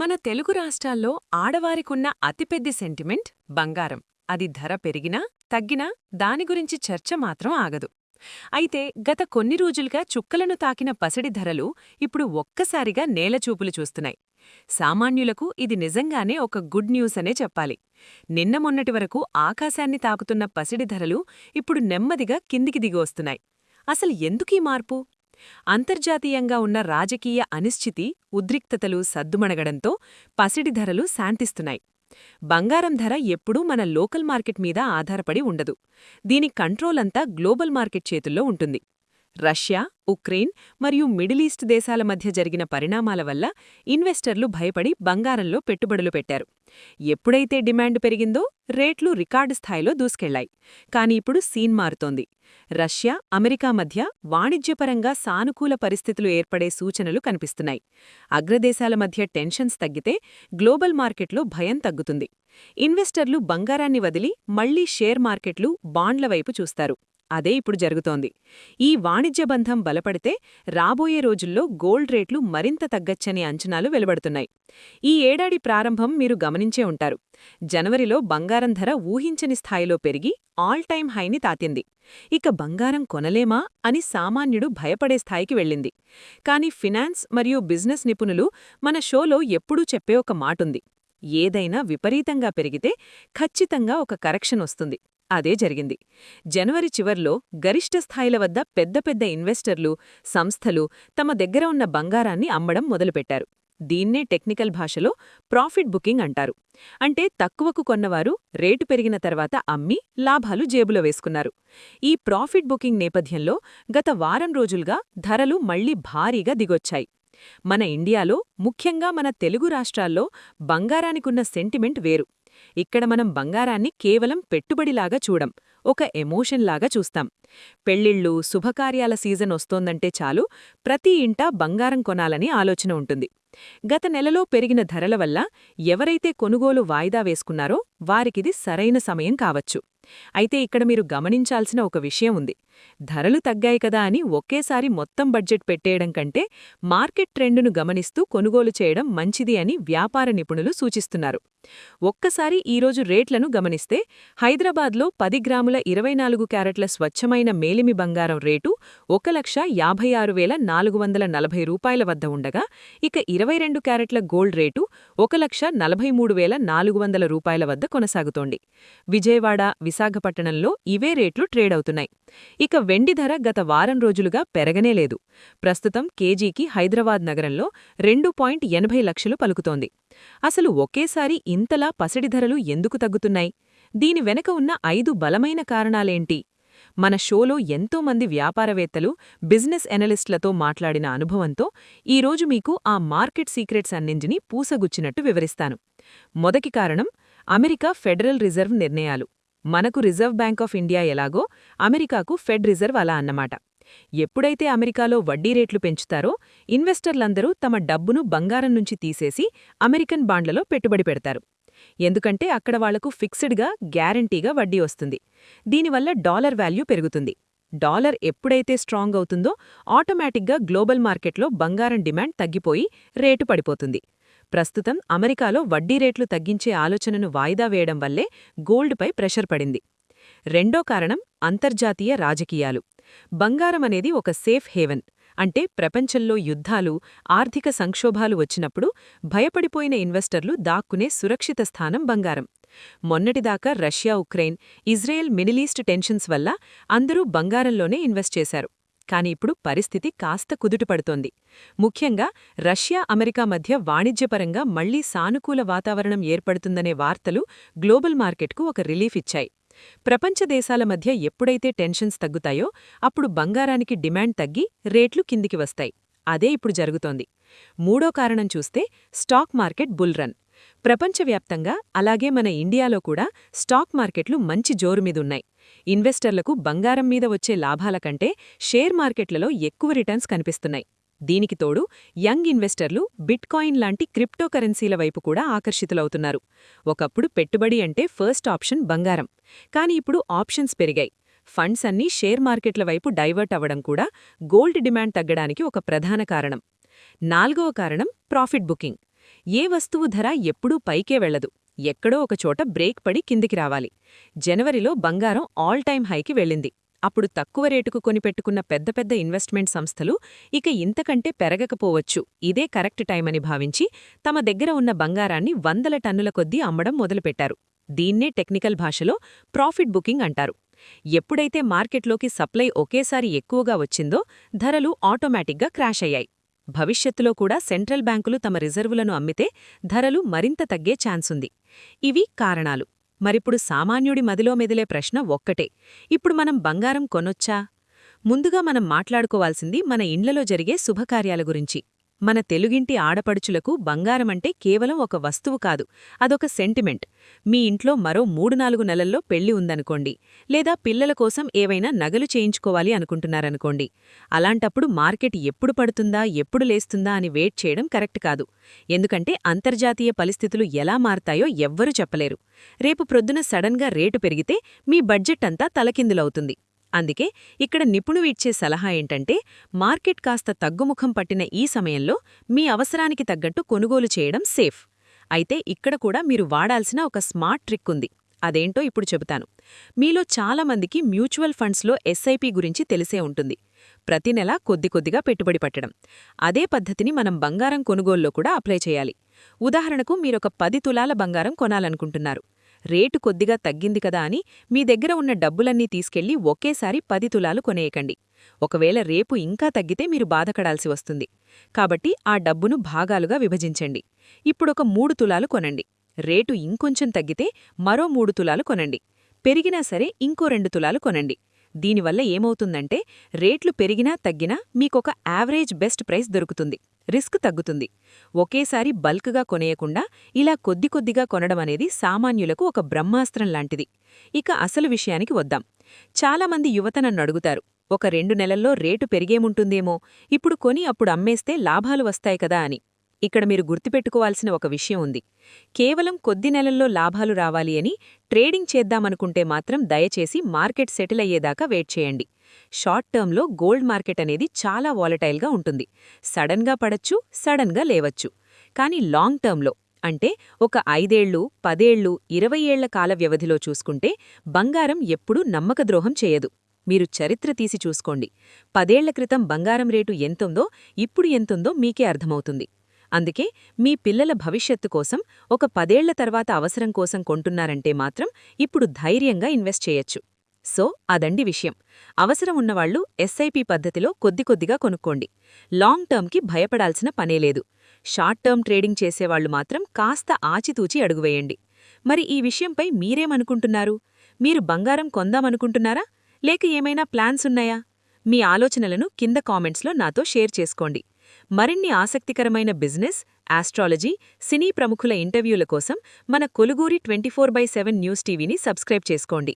మన తెలుగు రాష్ట్రాల్లో ఆడవారికున్న అతిపెద్ద సెంటిమెంట్ బంగారం. అది ధర పెరిగినా తగ్గినా దాని గురించి చర్చ మాత్రం ఆగదు. అయితే గత కొన్ని రోజులుగా చుక్కలను తాకిన పసిడి ధరలు ఇప్పుడు ఒక్కసారిగా నేలచూపులు చూస్తున్నాయి. సామాన్యులకు ఇది నిజంగానే ఒక గుడ్ న్యూస్ అనే చెప్పాలి. నిన్న మొన్నటి వరకు ఆకాశాన్ని తాకుతున్న పసిడి ధరలు ఇప్పుడు నెమ్మదిగా కిందికి దిగొస్తున్నాయి. అసలు ఎందుకీ మార్పు? అంతర్జాతీయంగా ఉన్న రాజకీయ అనిశ్చితి, ఉద్రిక్తతలు సద్దుమణగడంతో పసిడి ధరలు శాంతిస్తున్నాయి. బంగారం ధర ఎప్పుడూ మన లోకల్ మార్కెట్ మీద ఆధారపడి ఉండదు. దీని కంట్రోలంతా గ్లోబల్ మార్కెట్ చేతుల్లో ఉంటుంది. రష్యా, ఉక్రెయిన్ మరియు మిడిలీస్ట్ దేశాల మధ్య జరిగిన పరిణామాల వల్ల ఇన్వెస్టర్లు భయపడి బంగారంలో పెట్టుబడులు పెట్టారు. ఎప్పుడైతే డిమాండ్ పెరిగిందో రేట్లు రికార్డు స్థాయిలో దూసుకెళ్లాయి. కాని ఇప్పుడు సీన్ మారుతోంది. రష్యా, అమెరికా మధ్య వాణిజ్యపరంగా సానుకూల పరిస్థితులు ఏర్పడే సూచనలు కనిపిస్తున్నాయి. అగ్రదేశాల మధ్య టెన్షన్స్ తగ్గితే గ్లోబల్ మార్కెట్లో భయం తగ్గుతుంది. ఇన్వెస్టర్లు బంగారాన్ని వదిలి మళ్లీ షేర్ మార్కెట్లు, బాండ్ల వైపు చూస్తారు. అదే ఇప్పుడు జరుగుతోంది. ఈ వాణిజ్య బంధం బలపడితే రాబోయే రోజుల్లో గోల్డ్ రేట్లు మరింత తగ్గచ్చని అంచనాలు వెలువడుతున్నాయి. ఈ ఏడాది ప్రారంభం మీరు గమనించే ఉంటారు. జనవరిలో బంగారం ధర ఊహించని స్థాయిలో పెరిగి ఆల్ టైమ్ హైని తాకింది. ఇక బంగారం కొనలేమా అని సామాన్యుడు భయపడే స్థాయికి వెళ్ళింది. కాని ఫినాన్స్ మరియు బిజినెస్ నిపుణులు మన షోలో ఎప్పుడూ చెప్పే ఒక మాటుంది: ఏదైనా విపరీతంగా పెరిగితే ఖచ్చితంగా ఒక కరెక్షన్ వస్తుంది. అదే జరిగింది. జనవరి చివర్లో గరిష్ట స్థాయిల వద్ద పెద్ద పెద్ద ఇన్వెస్టర్లు, సంస్థలు తమ దగ్గర ఉన్న బంగారాన్ని అమ్మడం మొదలుపెట్టారు. దీన్నే టెక్నికల్ భాషలో ప్రాఫిట్ బుకింగ్ అంటారు. అంటే తక్కువకు కొన్నవారు రేటు పెరిగిన తర్వాత అమ్మి లాభాలు జేబులో వేసుకున్నారు. ఈ ప్రాఫిట్ బుకింగ్ నేపథ్యంలో గత వారం రోజులుగా ధరలు మళ్లీ భారీగా దిగొచ్చాయి. మన ఇండియాలో, ముఖ్యంగా మన తెలుగు రాష్ట్రాల్లో బంగారానికున్న సెంటిమెంట్ వేరు. ఇక్కడ మనం బంగారాన్ని కేవలం పెట్టుబడిలాగా చూడం, ఒక ఎమోషన్లాగా చూస్తాం. పెళ్ళిళ్ళు, శుభకార్యాల సీజన్ వస్తోందంటే చాలు ప్రతి ఇంటా బంగారం కొనాలని ఆలోచన ఉంటుంది. గత నెలలో పెరిగిన ధరల వల్ల ఎవరైతే కొనుగోలు వాయిదా వేసుకున్నారో వారికిది సరైన సమయం కావచ్చు. అయితే ఇక్కడ మీరు గమనించాల్సిన ఒక విషయం ఉంది. ధరలు తగ్గాయి కదా అని ఒకేసారి మొత్తం బడ్జెట్ పెట్టేయడం కంటే మార్కెట్ ట్రెండును గమనిస్తూ కొనుగోలు చేయడం మంచిది అని వ్యాపార నిపుణులు సూచిస్తున్నారు. ఒక్కసారి ఈరోజు రేట్లను గమనిస్తే హైదరాబాద్లో 10 గ్రాముల 24 క్యారెట్ల స్వచ్ఛమైన మేలిమి బంగారం రేటు 1,56,440 రూపాయల వద్ద ఉండగా, ఇక 22 క్యారెట్ల గోల్డ్ రేటు 1,43,400 రూపాయల వద్ద కొనసాగుతోంది. విజయవాడ, విశాఖపట్టణంలో ఇవే రేట్లు ట్రేడవుతున్నాయి. ఇక వెండి ధర గత వారం రోజులుగా పెరగనేలేదు. ప్రస్తుతం కేజీకి హైదరాబాద్ నగరంలో 2.80 లక్షలు పలుకుతోంది. అసలు ఒకేసారి ఇంతలా పసిడి ధరలు ఎందుకు తగ్గుతున్నాయి? దీని వెనక ఉన్న 5 బలమైన కారణాలేంటి? మన షోలో ఎంతోమంది వ్యాపారవేత్తలు, బిజినెస్ ఎనలిస్టులతో మాట్లాడిన అనుభవంతో ఈరోజు మీకు ఆ మార్కెట్ సీక్రెట్స్ అన్నింటినీ పూసగుచ్చినట్టు వివరిస్తాను. మొదటి కారణం అమెరికా ఫెడరల్ రిజర్వ్ నిర్ణయాలు. మనకు రిజర్వ్ బ్యాంక్ ఆఫ్ ఇండియా ఎలాగో అమెరికాకు ఫెడ్ రిజర్వ్ అలా అన్నమాట. ఎప్పుడైతే అమెరికాలో వడ్డీ రేట్లు పెంచుతారో ఇన్వెస్టర్లందరూ తమ డబ్బును బంగారం నుంచి తీసేసి అమెరికన్ బాండ్లలో పెట్టుబడి పెడతారు. ఎందుకంటే అక్కడ వాళ్లకు ఫిక్స్డ్గా, గ్యారంటీగా వడ్డీ వస్తుంది. దీనివల్ల డాలర్ వాల్యూ పెరుగుతుంది. డాలర్ ఎప్పుడైతే స్ట్రాంగ్ అవుతుందో ఆటోమేటిక్గా గ్లోబల్ మార్కెట్లో బంగారం డిమాండ్ తగ్గిపోయి రేటు పడిపోతుంది. ప్రస్తుతం అమెరికాలో వడ్డీ రేట్లు తగ్గించే ఆలోచనను వాయిదా వేయడం వల్లే గోల్డ్పై ప్రెషర్ పడింది. రెండో కారణం అంతర్జాతీయ రాజకీయాలు. బంగారం అనేది ఒక సేఫ్ హేవెన్. అంటే ప్రపంచంలో యుద్ధాలు, ఆర్థిక సంక్షోభాలు వచ్చినప్పుడు భయపడిపోయిన ఇన్వెస్టర్లు దాక్కునే సురక్షిత స్థానం బంగారం. మొన్నటిదాకా రష్యా, ఉక్రెయిన్, ఇజ్రాయెల్, మిడిలీస్ట్ టెన్షన్స్ వల్ల అందరూ బంగారంలోనే ఇన్వెస్ట్ చేశారు. కాని ఇప్పుడు పరిస్థితి కాస్త కుదుటపడుతోంది. ముఖ్యంగా రష్యా, అమెరికా మధ్య వాణిజ్యపరంగా మళ్లీ సానుకూల వాతావరణం ఏర్పడుతుందనే వార్తలు గ్లోబల్ మార్కెట్కు ఒక రిలీఫ్ ఇచ్చాయి. ప్రపంచ దేశాల మధ్య ఎప్పుడైతే టెన్షన్స్ తగ్గుతాయో అప్పుడు బంగారానికి డిమాండ్ తగ్గి రేట్లు కిందికి వస్తాయి. అదే ఇప్పుడు జరుగుతోంది. మూడో కారణం చూస్తే స్టాక్ మార్కెట్ బుల్ రన్. ప్రపంచవ్యాప్తంగా, అలాగే మన ఇండియాలో కూడా స్టాక్ మార్కెట్లు మంచి జోరుమీదున్నాయి. ఇన్వెస్టర్లకు బంగారం మీద వచ్చే లాభాల కంటే షేర్ మార్కెట్లలో ఎక్కువ రిటర్న్స్ కనిపిస్తున్నాయి. దీనికి తోడు యంగ్ ఇన్వెస్టర్లు బిట్కాయిన్ లాంటి క్రిప్టోకరెన్సీల వైపు కూడా ఆకర్షితులవుతున్నారు. ఒకప్పుడు పెట్టుబడి అంటే ఫస్ట్ ఆప్షన్ బంగారం. కాని ఇప్పుడు ఆప్షన్స్ పెరిగాయి. ఫండ్స్ అన్నీ షేర్ మార్కెట్ల వైపు డైవర్ట్ అవ్వడం కూడా గోల్డ్ డిమాండ్ తగ్గడానికి ఒక ప్రధాన కారణం. నాల్గవ కారణం ప్రాఫిట్ బుకింగ్. ఏ వస్తువు ధర ఎప్పుడూ పైకే వెళ్లదు, ఎక్కడో ఒకచోట బ్రేక్ పడి కిందికి రావాలి. జనవరిలో బంగారం ఆల్ టైమ్ హైకి వెళ్ళింది. అప్పుడు తక్కువ రేటుకు కొనిపెట్టుకున్న పెద్ద పెద్ద ఇన్వెస్ట్మెంట్ సంస్థలు ఇక ఇంతకంటే పెరగకపోవచ్చు, ఇదే కరెక్ట్ టైమని భావించి తమ దగ్గర ఉన్న బంగారాన్ని వందల టన్నుల కొద్దీ అమ్మడం మొదలుపెట్టారు. దీన్నే టెక్నికల్ భాషలో ప్రాఫిట్ బుకింగ్ అంటారు. ఎప్పుడైతే మార్కెట్లోకి సప్లై ఒకేసారి ఎక్కువగా వచ్చిందో ధరలు ఆటోమేటిక్గా క్రాష్ అయ్యాయి. భవిష్యత్తులో కూడా సెంట్రల్ బ్యాంకులు తమ రిజర్వులను అమ్మితే ధరలు మరింత తగ్గే ఛాన్సుంది. ఇవి కారణాలు. మరిప్పుడు సామాన్యుడి మదిలో మెదిలే ప్రశ్న ఒక్కటే, ఇప్పుడు మనం బంగారం కొనొచ్చా? ముందుగా మనం మాట్లాడుకోవాల్సింది మన ఇండ్లలో జరిగే శుభకార్యాల గురించి. మన తెలుగింటి ఆడపడుచులకు బంగారమంటే కేవలం ఒక వస్తువు కాదు, అదొక సెంటిమెంట్. మీ ఇంట్లో మరో 3-4 నెలల్లో పెళ్లి ఉందనుకోండి, లేదా పిల్లల కోసం ఏవైనా నగలు చేయించుకోవాలి అనుకుంటున్నారనుకోండి. అలాంటప్పుడు మార్కెట్ ఎప్పుడు పడుతుందా ఎప్పుడు లేస్తుందా అని వెయిట్ చేయడం కరెక్ట్ కాదు. ఎందుకంటే అంతర్జాతీయ పరిస్థితులు ఎలా మారతాయో ఎవ్వరూ చెప్పలేరు. రేపు ప్రొద్దున సడన్గా రేటు పెరిగితే మీ బడ్జెట్ అంతా తలకిందులవుతుంది. అందుకే ఇక్కడ నిపుణులు ఇచ్చే సలహా ఏంటంటే, మార్కెట్ కాస్త తగ్గుముఖం పట్టిన ఈ సమయంలో మీ అవసరానికి తగ్గట్టు కొనుగోలు చేయడం సేఫ్. అయితే ఇక్కడ కూడా మీరు వాడాల్సిన ఒక స్మార్ట్ ట్రిక్ ఉంది. అదేంటో ఇప్పుడు చెబుతాను. మీలో చాలామందికి మ్యూచువల్ ఫండ్స్లో ఎస్ఐపి గురించి తెలిసే ఉంటుంది. ప్రతి నెలా కొద్ది కొద్దిగా పెట్టుబడి పెట్టడం. అదే పద్ధతిని మనం బంగారం కొనుగోల్లో కూడా అప్లై చేయాలి. ఉదాహరణకు మీరొక 10 తులాల బంగారం కొనాలనుకుంటున్నారు. రేటు కొద్దిగా తగ్గింది కదా అని మీ దగ్గర ఉన్న డబ్బులన్నీ తీసుకెళ్లి ఒకేసారి 10 తులాలు కొనేయకండి. ఒకవేళ రేపు ఇంకా తగ్గితే మీరు బాధపడాల్సి వస్తుంది. కాబట్టి ఆ డబ్బును భాగాలుగా విభజించండి. ఇప్పుడొక 3 తులాలు కొనండి. రేటు ఇంకొంచెం తగ్గితే మరో 3 తులాలు కొనండి. పెరిగినా సరే ఇంకో 2 తులాలు కొనండి. దీనివల్ల ఏమవుతుందంటే, రేట్లు పెరిగినా తగ్గినా మీకొక యావరేజ్ బెస్ట్ ప్రైస్ దొరుకుతుంది, రిస్క్ తగ్గుతుంది. ఒకేసారి బల్క్గా కొనేయకుండా ఇలా కొద్ది కొద్దిగా కొనడమనేది సామాన్యులకు ఒక బ్రహ్మాస్త్రం లాంటిది. ఇక అసలు విషయానికి వద్దాం. చాలామంది యువత నన్ను అడుగుతారు, ఒక 2 నెలల్లో రేటు పెరిగేముంటుందేమో, ఇప్పుడు కొని అప్పుడు అమ్మేస్తే లాభాలు వస్తాయి కదా అని. ఇక్కడ మీరు గుర్తుపెట్టుకోవాల్సిన ఒక విషయం ఉంది. కేవలం కొద్ది నెలల్లో లాభాలు రావాలి అని ట్రేడింగ్ చేద్దామనుకుంటే మాత్రం దయచేసి మార్కెట్ సెటిల్ అయ్యేదాకా వెయిట్ చేయండి. షార్ట్ టర్మ్లో గోల్డ్ మార్కెట్ అనేది చాలా వాలటైల్గా ఉంటుంది. సడన్గా పడచ్చు, సడన్గా లేవచ్చు. కానీ లాంగ్ టర్మ్లో, అంటే ఒక 5 ఏళ్ళు, 10 ఏళ్ళు, 20 ఏళ్ల కాల వ్యవధిలో చూసుకుంటే బంగారం ఎప్పుడూ నమ్మకద్రోహం చేయదు. మీరు చరిత్ర తీసి చూసుకోండి. 10 ఏళ్ల క్రితం బంగారం రేటు ఎంతుందో ఇప్పుడు ఎంతుందో మీకే అర్థమవుతుంది. అందుకే మీ పిల్లల భవిష్యత్తు కోసం, ఒక 10 ఏళ్ల తర్వాత అవసరం కోసం కొంటున్నారంటే మాత్రం ఇప్పుడు ధైర్యంగా ఇన్వెస్ట్ చేయొచ్చు. సో అదండి విషయం. అవసరం ఉన్నవాళ్లు ఎస్ఐపి పద్ధతిలో కొద్ది కొద్దిగా కొనుక్కోండి. లాంగ్ టర్మ్కి భయపడాల్సిన పనేలేదు. షార్ట్ టర్మ్ ట్రేడింగ్ చేసేవాళ్లు మాత్రం కాస్త ఆచితూచి అడుగువేయండి. మరి ఈ విషయంపై మీరేమనుకుంటున్నారు? మీరు బంగారం కొందామనుకుంటున్నారా, లేక ఏమైనా ప్లాన్స్ ఉన్నాయా? మీ ఆలోచనలను కింద కామెంట్స్లో నాతో షేర్ చేసుకోండి. మరిన్ని ఆసక్తికరమైన బిజినెస్, ఆస్ట్రాలజీ, సినీ ప్రముఖుల ఇంటర్వ్యూల కోసం మన కొలుగూరి 24/7 న్యూస్ టీవీని సబ్స్క్రైబ్ చేసుకోండి.